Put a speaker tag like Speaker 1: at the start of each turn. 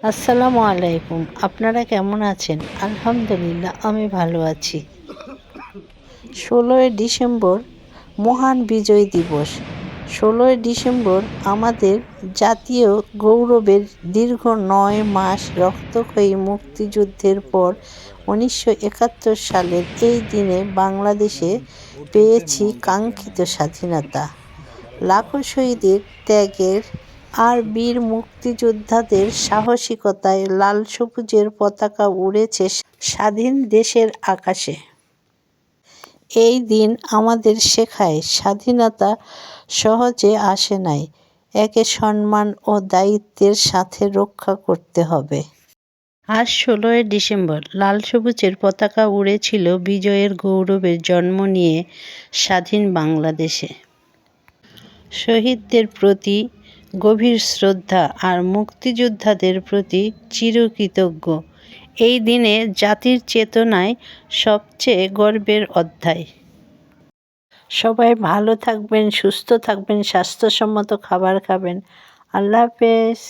Speaker 1: আসসালামু আলাইকুম। আপনারা কেমন আছেন? আলহামদুলিল্লাহ আমি ভালো আছি। ১৬ই ডিসেম্বর মহান বিজয় দিবস। ১৬ই ডিসেম্বর আমাদের জাতীয় গৌরবের দীর্ঘ ৯ মাস রক্তক্ষয়ী মুক্তিযুদ্ধের পর ১৯৭১ সালের এই দিনে বাংলাদেশে পেয়েছি কাঙ্ক্ষিত স্বাধীনতা। লাখো শহীদের ত্যাগের আর বীর মুক্তিযোদ্ধাদের সাহসিকতায় লাল সবুজের পতাকা উড়েছে স্বাধীন দেশের আকাশে। এই দিন আমাদের শেখায় স্বাধীনতা সহজে আসে নাই, একে সম্মান ও দায়িত্বের সাথে রক্ষা করতে হবে। আজ ১৬ই ডিসেম্বর লাল সবুজের পতাকা উড়েছিল বিজয়ের গৌরবের জন্ম নিয়ে স্বাধীন বাংলাদেশে। শহীদদের প্রতি গভীর শ্রদ্ধা আর মুক্তিযোদ্ধাদের প্রতি চিরকৃতজ্ঞ। এই দিনে জাতির চেতনায় সবচেয়ে গর্বের অধ্যায়। সবাই ভালো থাকবেন, সুস্থ থাকবেন, স্বাস্থ্যসম্মত খাবার খাবেন। আল্লাহ হাফেজ।